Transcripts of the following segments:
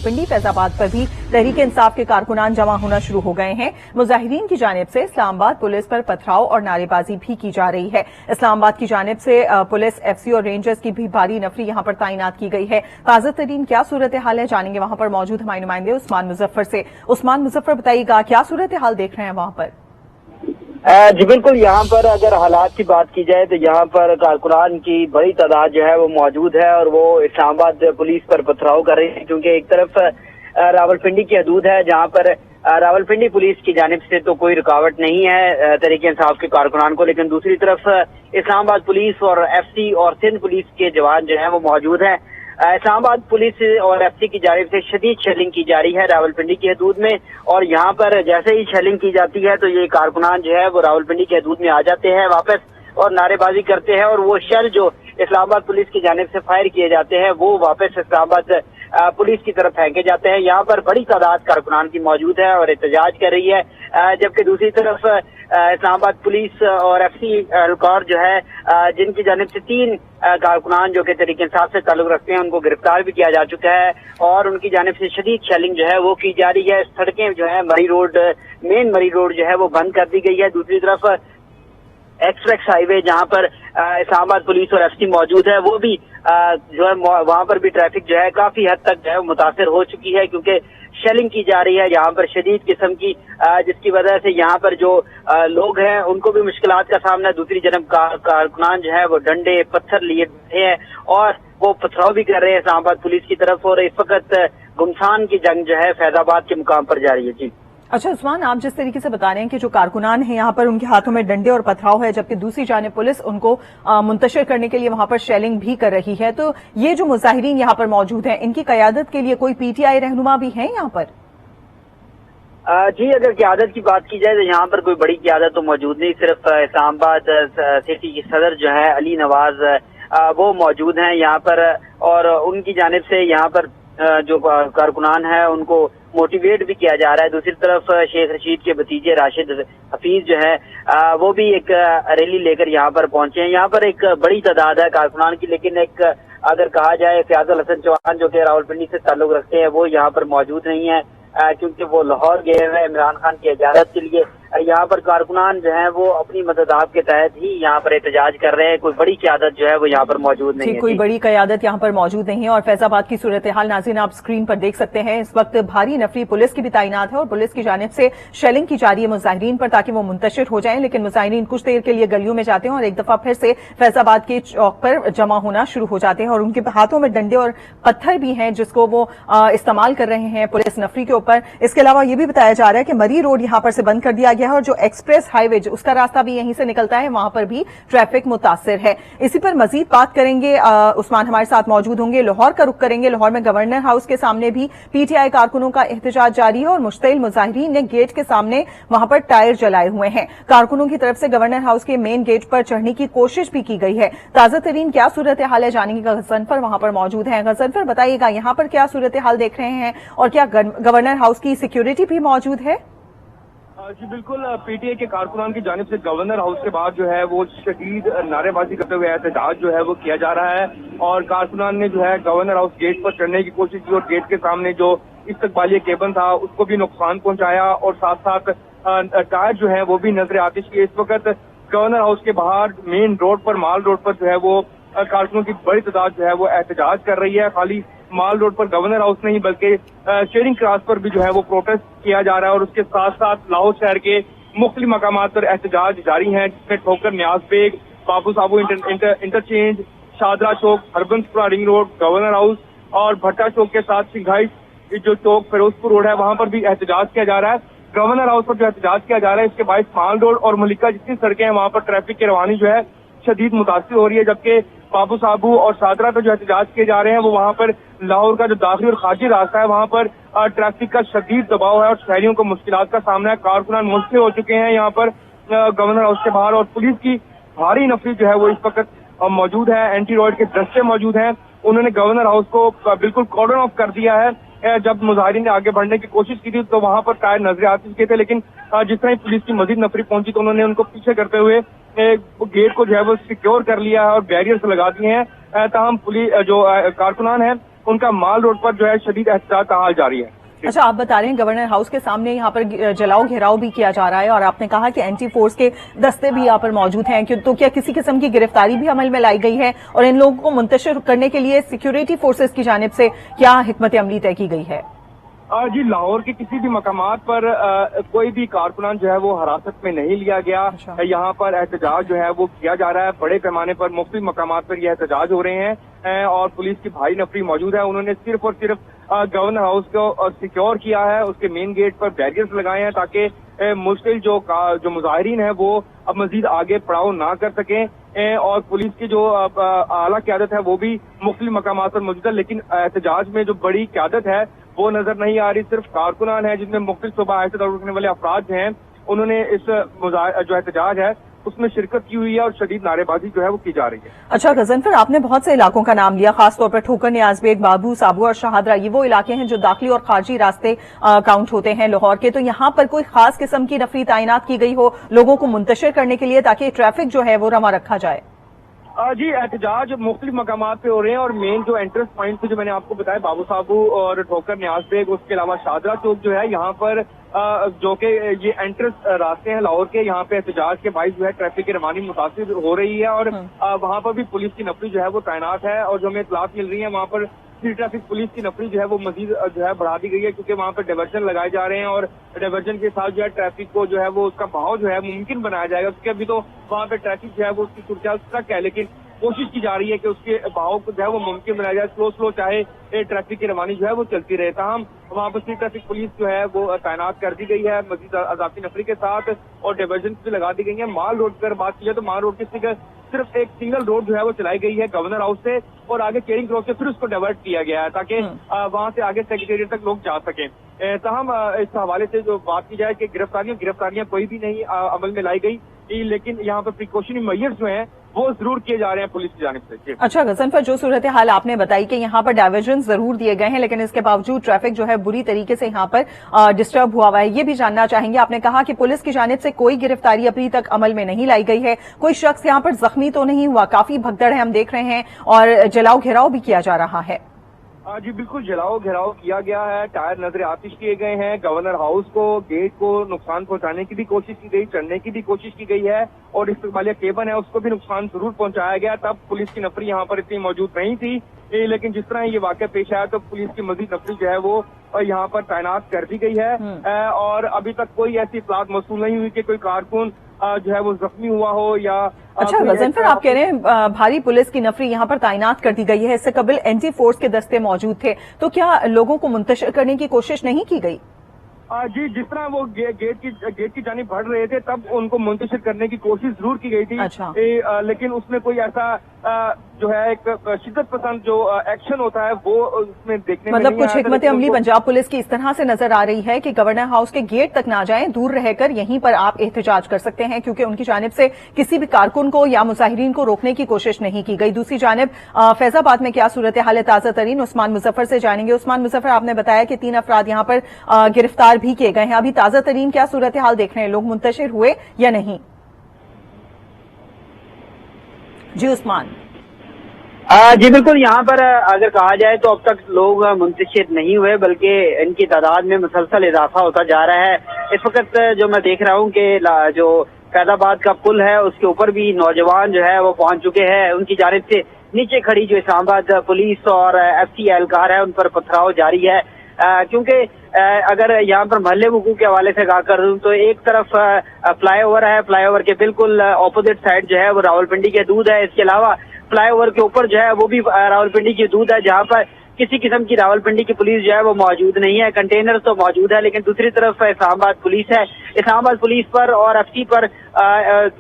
पिंडी फैजाबाद पर भी तहरीक इंसाफ के कारकुनान जमा होना शुरू हो गए हैं। मुजाहिरीन की जानिब से इस्लामाबाद पुलिस पर पथराव और नारेबाजी भी की जा रही है। इस्लामाबाद की जानिब से पुलिस, एफसी और रेंजर्स की भी भारी नफरी यहां पर तैनात की गई है। ताज़ा तरीन क्या सूरत हाल है, जानेंगे वहां पर मौजूद हमारे नुमाइंदे उस्मान मुजफ्फर से। उस्मान मुजफ्फर, बताइएगा क्या सूरत हाल देख रहे हैं वहां पर? जी बिल्कुल, यहाँ पर अगर हालात की बात की जाए तो यहाँ पर कारकुनान की बड़ी तादाद जो है वो मौजूद है और वो इस्लामाबाद पुलिस पर पथराव कर रही है, क्योंकि एक तरफ रावलपिंडी की हदूद है जहाँ पर रावलपिंडी पुलिस की जानिब से तो कोई रुकावट नहीं है तहरीक इंसाफ के कारकुनान को, लेकिन दूसरी तरफ इस्लामाबाद पुलिस और एफसी और सिंध पुलिस के जवान जो है वो मौजूद हैं। इस्लामाबाद पुलिस और एफसी की जानिब से शदीद शेलिंग की जा रही है रावलपिंडी की हदूद में, और यहाँ पर जैसे ही शेलिंग की जाती है तो ये कारकुनान जो है वो रावलपिंडी की हदूद में आ जाते हैं वापस और नारेबाजी करते हैं, और वो शेल जो इस्लामाबाद पुलिस की जानिब से फायर किए जाते हैं वो वापस इस्लामाबाद पुलिस की तरफ फेंके जाते हैं। यहाँ पर बड़ी तादाद कारकुनान की मौजूद है और एहतजाज कर रही है, जबकि दूसरी तरफ इस्लामाबाद पुलिस और एफसी एहलकार जो है जिनकी जानिब से 3 कारकुनान जो कि तहरीक इंसाफ से ताल्लुक रखते हैं उनको गिरफ्तार भी किया जा चुका है और उनकी जानिब से शदीद शेलिंग जो है वो की जा रही है। सड़कें जो है मेन मरी रोड जो है वो बंद कर दी गई है। दूसरी तरफ एक्सप्रेस हाईवे जहां पर इस्लामाबाद पुलिस और एफसी मौजूद है वो भी जो है वहां पर भी ट्रैफिक जो है काफी हद तक जो है मुतासिर हो चुकी है, क्योंकि शेलिंग की जा रही है यहाँ पर शदीद किस्म की, जिसकी वजह से यहाँ पर जो लोग हैं उनको भी मुश्किलात का सामना। दूसरी जानब कारकुनान जो है वो डंडे पत्थर लिए बैठे हैं और वो पथराव भी कर रहे हैं इस्लामाबाद पुलिस की तरफ, और इस वक्त गुमसान की जंग जो है फैजाबाद के मुकाम पर जारी है। जी अच्छा उस्मान, आप जिस तरीके से बता रहे हैं कि जो कारकुनान है यहाँ पर उनके हाथों में डंडे और पथराव है, जबकि दूसरी जानिब पुलिस उनको मुंतशिर करने के लिए वहां पर शेलिंग भी कर रही है, तो ये जो मुजाहिरीन यहाँ पर मौजूद हैं इनकी क़यादत के लिए कोई पीटीआई रहनुमा भी है यहाँ पर? जी, अगर क़यादत की बात की जाए तो यहाँ पर कोई बड़ी क़यादत तो मौजूद नहीं, सिर्फ इस्लामाबाद सिटी की सदर जो है अली नवाज वो मौजूद हैं यहाँ पर, और उनकी जानिब से यहाँ पर जो कारकुनान है उनको मोटिवेट भी किया जा रहा है। दूसरी तरफ शेख रशीद के भतीजे राशिद हफीज जो है वो भी एक रैली लेकर यहाँ पर पहुंचे हैं। यहाँ पर एक बड़ी तादाद है कारकुनान की, लेकिन एक अगर कहा जाए फयाजुल हसन चौहान जो कि रावलपिंडी से ताल्लुक रखते हैं वो यहाँ पर मौजूद नहीं है, क्योंकि वो लाहौर गए हुए इमरान खान की इजाजत के लिए। यहाँ पर कारकुनान जो है वो अपनी मददाब के तहत ही यहाँ पर एहतजाज कर रहे हैं, कोई बड़ी क़यादत जो है वो यहाँ पर मौजूद नहीं है। कोई बड़ी क़यादत यहाँ पर मौजूद नहीं है। और फैजाबाद की सूरत हाल नाज़रीन आप स्क्रीन पर देख सकते हैं, इस वक्त भारी नफरी पुलिस की भी तैनात है और पुलिस की जानिब से शेलिंग की जा रही है मुजाहिरीन पर ताकि वो मुंतशिर हो जाएं, लेकिन मुजाहिरीन कुछ देर के लिए गलियों में जाते हैं और एक दफा फिर से फैजाबाद के चौक पर जमा होना शुरू हो जाते हैं और उनके हाथों में डंडे और पत्थर भी हैं जिसको वो इस्तेमाल कर रहे हैं पुलिस नफरी के ऊपर। इसके अलावा ये भी बताया जा रहा है कि मरी रोड यहाँ पर से बंद कर दिया गया है और जो एक्सप्रेस हाईवे उसका रास्ता भी यहीं से निकलता है वहां पर भी ट्रैफिक मुतासिर है। इसी पर मजीद बात करेंगे, उस्मान हमारे साथ मौजूद होंगे। लाहौर का रुख करेंगे। लाहौर में गवर्नर हाउस के सामने भी पीटीआई कारकुनों का एहतजाज जारी है और मुश्तिल मुजाहिरीन ने गेट के सामने वहां पर टायर जलाए हुए हैं। कारकुनों की तरफ से गवर्नर हाउस के मेन गेट पर चढ़ने की कोशिश भी की गई है। ताजा तरीन क्या सूरत हाल है, जानेंगे गजनफर वहां पर मौजूद है। गजनफर, बताइएगा यहाँ पर क्या सूरत हाल देख रहे हैं और क्या गवर्नर हाउस की सिक्योरिटी भी मौजूद है? जी बिल्कुल, पीटीआई के कारकुनान की जानिब से गवर्नर हाउस के बाद जो है वो शदीद नारेबाजी करते हुए एहतजाज जो है वो किया जा रहा है और कारकुनान ने जो है गवर्नर हाउस गेट पर चढ़ने की कोशिश की और गेट के सामने जो इस्तकबालिया केबल था उसको भी नुकसान पहुंचाया और साथ साथ टायर जो है वो भी नजर आतिश किए। इस वक्त गवर्नर हाउस के बाहर मेन रोड पर, माल रोड पर जो है वो कारकुनों की बड़ी तादाद जो है वो एहतजाज कर रही है। खाली माल रोड पर गवर्नर हाउस नहीं बल्कि शेरिंग क्रॉस पर भी जो है वो प्रोटेस्ट किया जा रहा है और उसके साथ साथ लाहौर शहर के मुख्तलिफ मकामात पर एहतजाज जारी हैं, जिसमें Thokar Niaz Baig, Babu Sabu interchange, Shahdara Chowk, Harbanspura ring road, governor house और भट्टा चौक के साथ सिंघाई जो चौक फिरोजपुर रोड है वहां पर भी एहतजाज किया जा रहा है। गवर्नर हाउस पर जो एहतजाज किया जा रहा है इसके बायस माल रोड और मलिका जितनी सड़कें हैं वहां पर ट्रैफिक की रवानी जो है शदीद मुतासिर हो रही है, जबकि बाबू साबू और शादरा पर जो एहतजाज किए जा रहे हैं वो वहां पर लाहौर का जो दाखिली और खारजी रास्ता है वहां पर ट्रैफिक का शदीद दबाव है और शहरियों को मुश्किलात का सामना है। कारकुनान मुंतशिर हो चुके हैं यहाँ पर गवर्नर हाउस के बाहर और पुलिस की भारी नफरी जो है वो इस वक्त मौजूद है। एंटी रॉयड के दस्ते मौजूद हैं, उन्होंने गवर्नर हाउस को बिल्कुल कॉर्डन ऑफ कर दिया है। जब मुजाहिरीन ने आगे बढ़ने की कोशिश की थी तो वहां पर टायर नजर आ चुके थे, लेकिन जिस तरह पुलिस की मजीद नफरी पहुंची तो उन्होंने उनको पीछे करते हुए गेट को जो है वो सिक्योर कर लिया है और बैरियर्स लगा दिए हैं। तमाम पुलिस जो कारकुनान है उनका माल रोड पर जो है शदीद एहतजाज का हाल जारी है। अच्छा, आप बता रहे हैं गवर्नर हाउस के सामने यहाँ पर जलाओ घेराव भी किया जा रहा है और आपने कहा कि एंटी फोर्स के दस्ते भी यहाँ पर मौजूद हैं, तो क्या किसी किस्म की गिरफ्तारी भी अमल में लाई गई है और इन लोगों को मुंतशिर करने के लिए सिक्योरिटी फोर्सेस की जानिब से क्या हिकमत अमली तय की गई है? जी, लाहौर के किसी भी मकामात पर कोई भी कारकुनान जो है वो हिरासत में नहीं लिया गया। अच्छा। यहाँ पर एहतजाज जो है वो किया जा रहा है, बड़े पैमाने पर मुख्तलिफ मकामात पर यह एहतजाज हो रहे हैं और पुलिस की भारी नफरी मौजूद है। उन्होंने सिर्फ और सिर्फ गवर्नर हाउस को सिक्योर किया है, उसके मेन गेट पर बैरियर्स लगाए हैं ताकि मुश्किल जो मुजाहिरीन है वो अब मजीद आगे पड़ाव ना कर सकें और पुलिस की जो आला क़यादत है वो भी मुख्तलिफ मकामात पर मौजूद है। लेकिन एहतजाज में जो बड़ी क़यादत है वो नजर नहीं आ रही, सिर्फ कारकुनान है जिनमें मुख्तलिफ सूबा हैसियत रखने वाले अफराद हैं, उन्होंने इस जो एहतजाज है उसमें शिरकत की हुई है और शदीद नारेबाजी जो है वो की जा रही है। अच्छा गजनफर, आपने बहुत से इलाकों का नाम लिया, खासतौर पर ठोकर, नियाज़बेग, बाबू, साबू और शहादरा, ये वो इलाके हैं जो दाखिली और खारजी रास्ते काउंट होते हैं लाहौर के। तो यहाँ पर कोई खास किस्म की नफरी तैनात की गई हो लोगों को मुंतशिर करने के लिए ताकि ट्रैफिक जो है वो रमा रखा जाए? जी, एहतजाज मुख्तलिफ मकामात पे हो रहे हैं और मेन जो एंट्रेंस पॉइंट जो मैंने आपको बताया बाबू साबू और ठोकर, नियाज़बेग, उसके अलावा शादरा चौक जो है यहाँ पर जो कि ये एंट्रेंस रास्ते हैं लाहौर के, यहाँ पे एहतजाज के बाइस जो है ट्रैफिक की रवानी मुतासिर हो रही है और वहाँ पर भी पुलिस की नफरी जो है वो तैनात है और जो हमें इत्तलात मिल रही है वहाँ पर सिटी ट्रैफिक पुलिस की नफरी जो है वो मजीद जो है बढ़ा दी गई है क्योंकि वहाँ पर डायवर्जन लगाए जा रहे हैं और डायवर्जन के साथ जो है ट्रैफिक को जो है वो उसका बहाव जो है मुमकिन बनाया जाएगा। उसके अभी तो वहाँ पे ट्रैफिक जो है वो उसकी सूरत तक है, लेकिन कोशिश की जा रही है कि उसके बहाव को जो है वो मुमकिन बनाया जाए, स्लो चाहे ट्रैफिक की रवानी जो है वो चलती रहे। तमाम वहाँ पर सिटी ट्रैफिक पुलिस जो है वो तैनात कर दी गई है मजीद अजाफी नफरी के साथ और डायवर्जन भी लगा दी गई है। माल रोड पर बात की जाए तो माल रोड की सिर्फ एक सिंगल रोड जो है वो चलाई गई है गवर्नर हाउस से और आगे केरिंग क्रॉस से फिर उसको डाइवर्ट किया गया है ताकि वहां से आगे सेक्रेटेरिएट तक लोग जा सकें। तहम इस हवाले से जो बात की जाए कि गिरफ्तारियां कोई भी नहीं अमल में लाई गई, लेकिन यहाँ पर प्रिकॉशनरी मेजर्स जो हैं वो जरूर किए जा रहे हैं पुलिस की जानिब से। अच्छा गजनफर, जो सूरत हाल आपने बताई कि यहाँ पर डाइवर्जन जरूर दिए गए हैं लेकिन इसके बावजूद ट्रैफिक जो है बुरी तरीके से यहाँ पर डिस्टर्ब हुआ है, ये भी जानना चाहेंगे। आपने कहा कि पुलिस की जानिब से कोई गिरफ्तारी अभी तक अमल में नहीं लाई गई है, कोई शख्स यहाँ पर जख्मी तो नहीं हुआ? काफी भगदड़ है हम देख रहे हैं और जलाओ घेराव भी किया जा रहा है। जी बिल्कुल, जलाओ घेराव किया गया है, टायर नजर आतिश किए गए हैं, गवर्नर हाउस को गेट को नुकसान पहुंचाने की भी कोशिश की गई, चढ़ने की भी कोशिश की गई है और इस्तेमालिया केबल है उसको भी नुकसान जरूर पहुंचाया गया। तब पुलिस की नफरी यहाँ पर इतनी मौजूद नहीं थी, लेकिन जिस तरह ये वाकया पेश आया तो पुलिस की मजीद नफरी जो है वो यहाँ पर तैनात कर दी गई है और अभी तक कोई ऐसी इत्तलात मौसूल नहीं हुई कि कोई कारकुन जो है वो जख्मी हुआ हो या। अच्छा गजनफर, आप कह रहे हैं भारी पुलिस की नफरी यहाँ पर तैनात कर दी गई है, इससे कबल एंटी फोर्स के दस्ते मौजूद थे, तो क्या लोगों को मुंतशिर करने की कोशिश नहीं की गई? जी, जिस तरह वो गेट की जानिब बढ़ रहे थे तब उनको मुंतशिर करने की कोशिश जरूर की गई थी। अच्छा। लेकिन उसमें कोई ऐसा जो है एक शिद्दत पसंद जो एक्शन होता है वो उसमें देखने मतलब में कुछ हिकमत अमली पंजाब पुलिस की इस तरह से नजर आ रही है कि गवर्नर हाउस के गेट तक ना जाएं, दूर रहकर यहीं पर आप एहतजाज कर सकते हैं क्योंकि उनकी जानिब से किसी भी कारकुन को या मुजाहिरीन को रोकने की कोशिश नहीं की गई। दूसरी जानिब फैजाबाद में क्या सूरत हाल है ताजा तरीन, उस्मान मुजफ्फर से जानेंगे। उस्मान मुजफ्फर, आपने बताया कि 3 अफराद यहाँ पर गिरफ्तार भी किए गए हैं, अभी ताजा तरीन क्या सूरत हाल देख रहे हैं, लोग मुंतशिर हुए या नहीं? जी उस्मान। जी बिल्कुल, यहाँ पर अगर कहा जाए तो अब तक लोग मुंतशिर नहीं हुए बल्कि इनकी तादाद में मुसलसल इजाफा होता जा रहा है। इस वक्त जो मैं देख रहा हूँ कि जो फैजाबाद का पुल है उसके ऊपर भी नौजवान जो है वो पहुंच चुके हैं, उनकी जानिब से नीचे खड़ी जो इस्लामाबाद पुलिस और FC एहलकार है उन पर पथराव जारी है क्योंकि अगर यहाँ पर महल्ले वकूफ के हवाले से कहा करूँ तो एक तरफ फ्लाईओवर है, फ्लाईओवर के बिल्कुल ऑपोजिट साइड जो है वो रावलपिंडी के दूध है, इसके अलावा फ्लाईओवर के ऊपर जो है वो भी रावलपिंडी की दूध है जहाँ पर किसी किस्म की रावलपिंडी की पुलिस जो है वो मौजूद नहीं है। कंटेनर तो मौजूद है लेकिन दूसरी तरफ इस्लामाबाद पुलिस है। इस्लामाबाद पुलिस पर और FC पर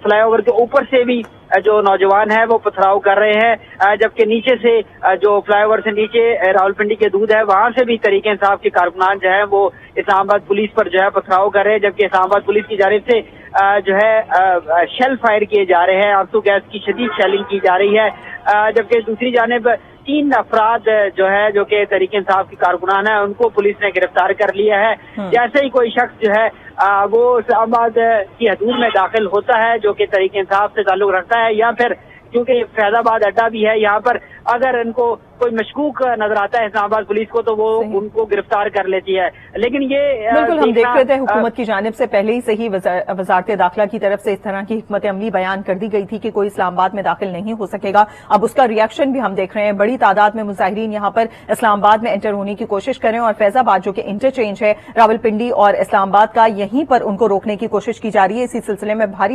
फ्लाईओवर के ऊपर से भी जो नौजवान है वो पथराव कर रहे हैं, जबकि नीचे से जो फ्लाईओवर से नीचे रावलपिंडी के दूध है वहां से भी तरीके इंसाफ के कारकुनान जो है वो इस्लामाबाद पुलिस पर जो है पथराव कर रहे हैं, जबकि इस्लामाबाद पुलिस की जानिब से जो है शेल फायर किए जा रहे हैं, आंसू गैस की शदीद शेलिंग की जा रही है, जबकि दूसरी जानिब 3 अफराद जो है जो कि तरीके इंसाफ के कारकुनान है उनको पुलिस ने गिरफ्तार कर लिया है। जैसे ही कोई शख्स जो है वो इस्लामाबाद की हदूद में दाखिल होता है जो कि तरीके इंसाफ से ताल्लुक रखता है या फिर کیونکہ فیض آباد اڈا بھی ہے، یہاں پر اگر ان کو کوئی مشکوک نظر آتا ہے اسلام آباد پولیس کو تو وہ ان کو گرفتار کر لیتی ہے، لیکن یہ بالکل ہم دیکھ رہے تھے حکومت کی جانب سے پہلے ہی سے ہی وزارت داخلہ کی طرف سے اس طرح کی حکمت عملی بیان کر دی گئی تھی کہ کوئی اسلام آباد میں داخل نہیں ہو سکے گا۔ اب اس کا ریئیکشن بھی ہم دیکھ رہے ہیں، بڑی تعداد میں مظاہرین یہاں پر اسلام آباد میں انٹر ہونے کی کوشش کر رہے ہیں اور فیض آباد جو کہ انٹرچینج ہے راولپنڈی اور اسلام آباد کا، یہیں پر ان کو روکنے کی کوشش کی جا رہی ہے۔ اسی سلسلے میں بھاری